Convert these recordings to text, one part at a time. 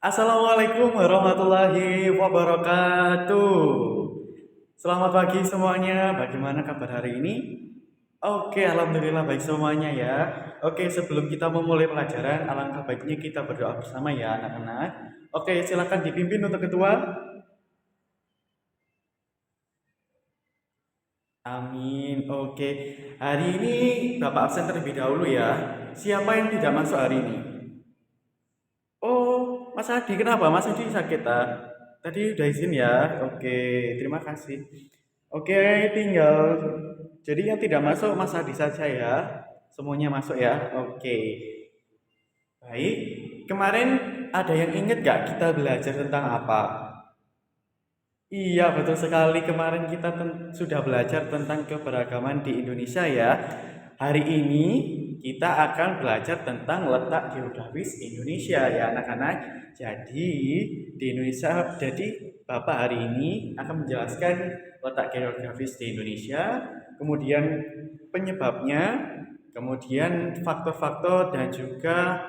Assalamualaikum warahmatullahi wabarakatuh. Selamat pagi semuanya. Bagaimana kabar hari ini? Oke, alhamdulillah baik semuanya ya. Oke, sebelum kita memulai pelajaran, alangkah baiknya kita berdoa bersama ya, anak-anak. Oke, silakan dipimpin untuk ketua. Amin. Oke, hari ini Bapak absen terlebih dahulu ya. Siapa yang tidak masuk hari ini? Oh, Mas Adi, kenapa? Mas Adi sakit ah? Tadi udah izin ya. Oke, terima kasih. Oke, tinggal. Jadi yang tidak masuk Mas Adi saja ya. Semuanya masuk ya. Oke. Baik. Kemarin ada yang ingat gak kita belajar tentang apa? Iya, betul sekali. Kemarin kita sudah belajar tentang keberagaman di Indonesia ya. Hari ini kita akan belajar tentang letak geografis Indonesia ya anak-anak. Jadi di Indonesia, jadi Bapak hari ini akan menjelaskan letak geografis di Indonesia, kemudian penyebabnya, kemudian faktor-faktor dan juga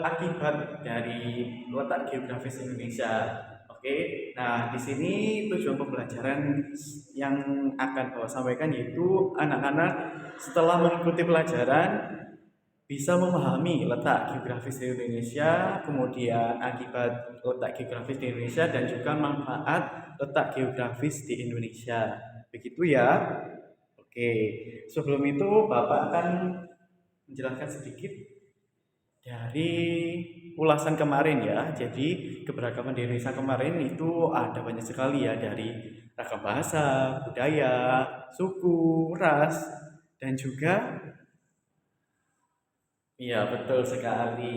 akibat dari letak geografis Indonesia. Oke, nah di sini tujuan pembelajaran yang akan Bapak sampaikan yaitu anak-anak setelah mengikuti pelajaran bisa memahami letak geografis di Indonesia, kemudian akibat letak geografis di Indonesia dan juga manfaat letak geografis di Indonesia. Begitu ya. Oke, sebelum itu Bapak akan menjelaskan sedikit dari ulasan kemarin ya. Jadi keberagaman di Indonesia kemarin itu ada banyak sekali ya, dari ragam bahasa, budaya, suku, ras, dan juga iya betul sekali.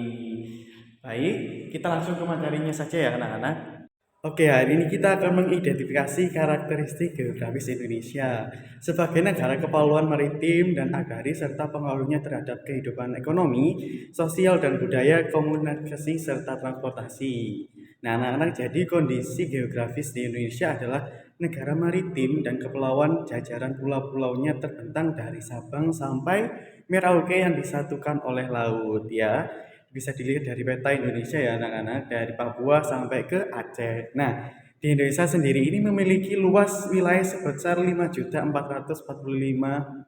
Baik, kita langsung ke materinya saja ya anak-anak. Oke, hari ini kita akan mengidentifikasi karakteristik geografis Indonesia sebagai negara kepulauan maritim dan agraris serta pengaruhnya terhadap kehidupan ekonomi, sosial dan budaya, komunikasi serta transportasi. Nah, anak-anak, jadi kondisi geografis di Indonesia adalah negara maritim dan kepulauan, jajaran pulau-pulaunya terbentang dari Sabang sampai Merauke yang disatukan oleh laut ya. Bisa dilihat dari peta Indonesia ya anak-anak, dari Papua sampai ke Aceh. Nah, di Indonesia sendiri ini memiliki luas wilayah sebesar 5.445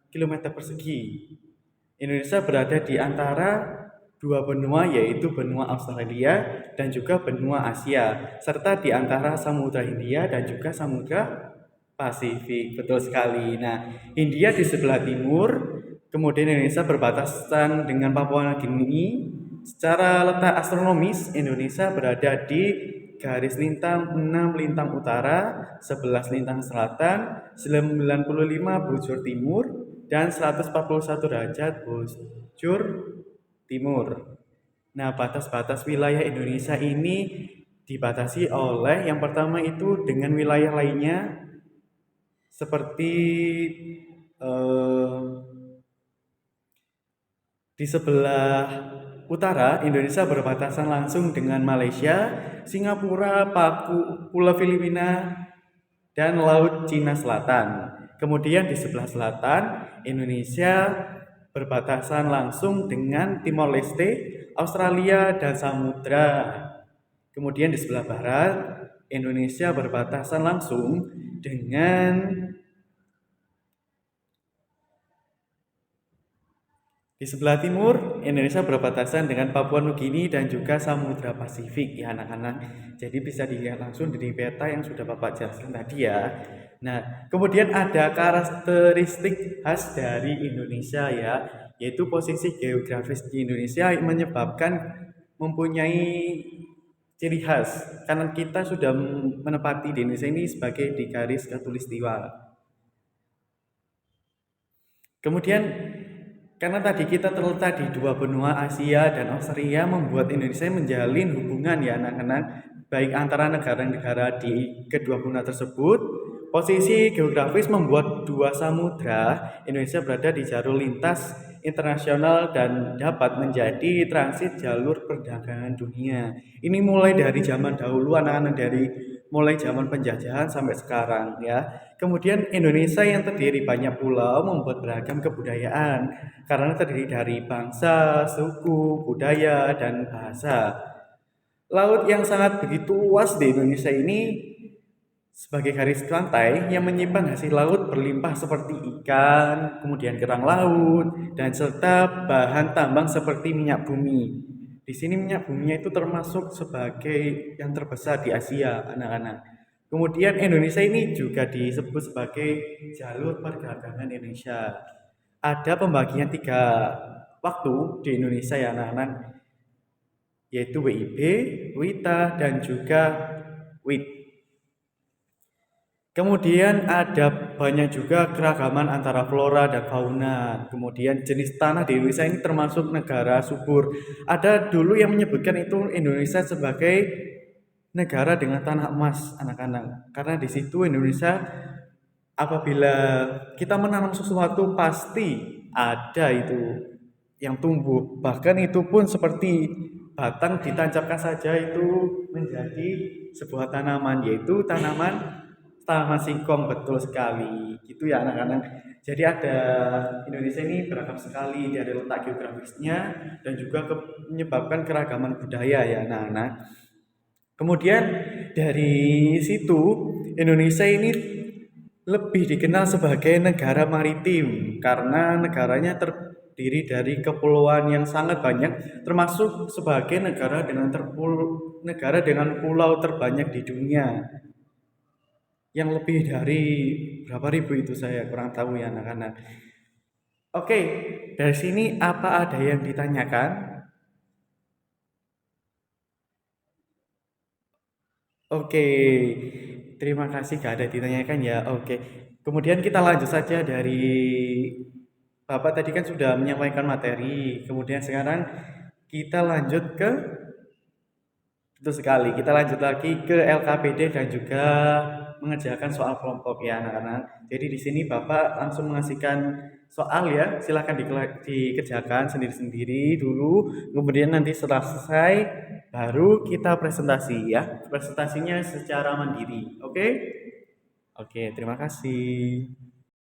km persegi. Indonesia berada di antara dua benua, yaitu benua Australia dan juga benua Asia, serta di antara Samudra Hindia dan juga Samudra Pasifik. Betul sekali. Nah, India di sebelah timur, kemudian Indonesia berbatasan dengan Papua Nugini. Secara letak astronomis, Indonesia berada di garis lintang 6 lintang utara, 11 lintang selatan, 95 bujur timur, dan 141 derajat bujur timur. Nah, batas-batas wilayah Indonesia ini dibatasi oleh yang pertama itu dengan wilayah lainnya seperti eh, di sebelah utara, Indonesia berbatasan langsung dengan Malaysia, Singapura, Pulau Filipina, dan Laut Cina Selatan. Kemudian di sebelah selatan, Indonesia berbatasan langsung dengan Timor Leste, Australia, dan Samudra. Kemudian di sebelah barat, Indonesia berbatasan langsung dengan Di sebelah timur, Indonesia berbatasan dengan Papua Nugini dan juga Samudra Pasifik ya anak-anak. Jadi bisa dilihat langsung dari peta yang sudah Bapak jelaskan tadi ya. Nah, kemudian ada karakteristik khas dari Indonesia ya, yaitu posisi geografis di Indonesia menyebabkan mempunyai ciri khas karena kita sudah menempati di Indonesia ini sebagai di garis khatulistiwa. Kemudian karena tadi kita terletak di dua benua Asia dan Australia membuat Indonesia menjalin hubungan ya anak-anak, baik antara negara-negara di kedua benua tersebut. Posisi geografis membuat dua samudra Indonesia berada di jalur lintas internasional dan dapat menjadi transit jalur perdagangan dunia. Ini mulai dari zaman dahulu anak-anak, dari mulai zaman penjajahan sampai sekarang ya. Kemudian Indonesia yang terdiri banyak pulau membuat beragam kebudayaan karena terdiri dari bangsa, suku, budaya, dan bahasa. Laut yang sangat begitu luas di Indonesia ini sebagai garis pantai yang menyimpan hasil laut berlimpah seperti ikan, kemudian kerang laut, dan serta bahan tambang seperti minyak bumi. Di sini minyak buminya itu termasuk sebagai yang terbesar di Asia, anak-anak. Kemudian Indonesia ini juga disebut sebagai jalur perdagangan Indonesia. Ada pembagian 3 waktu di Indonesia ya anak-anak, yaitu WIB, WITA, dan juga WIT. Kemudian ada banyak juga keragaman antara flora dan fauna. Kemudian jenis tanah di Indonesia ini termasuk negara subur. Ada dulu yang menyebutkan itu Indonesia sebagai negara dengan tanah emas, anak-anak. Karena di situ Indonesia apabila kita menanam sesuatu pasti ada itu yang tumbuh. Bahkan itu pun seperti batang ditancapkan saja itu menjadi sebuah tanaman, yaitu tanaman Taman singkong. Betul sekali. Gitu ya anak-anak. Jadi ada Indonesia ini beragam sekali dari letak geografisnya dan juga menyebabkan keragaman budaya ya anak-anak. Kemudian dari situ Indonesia ini lebih dikenal sebagai negara maritim karena negaranya terdiri dari kepulauan yang sangat banyak, termasuk sebagai negara dengan pulau terbanyak di dunia, yang lebih dari berapa ribu itu saya kurang tahu ya anak-anak. Oke, dari sini apa ada yang ditanyakan? Oke, terima kasih gak ada ditanyakan ya. Oke, kemudian kita lanjut saja dari Bapak tadi kan sudah menyampaikan materi. Kemudian sekarang kita lanjut ke betul sekali. Kita lanjut lagi ke LKPD dan juga mengerjakan soal kelompok ya anak-anak. Jadi di sini Bapak langsung mengasihkan soal ya. Silahkan dikerjakan sendiri-sendiri dulu. Kemudian nanti setelah selesai baru kita presentasi ya. Presentasinya secara mandiri. Oke? Oke, terima kasih.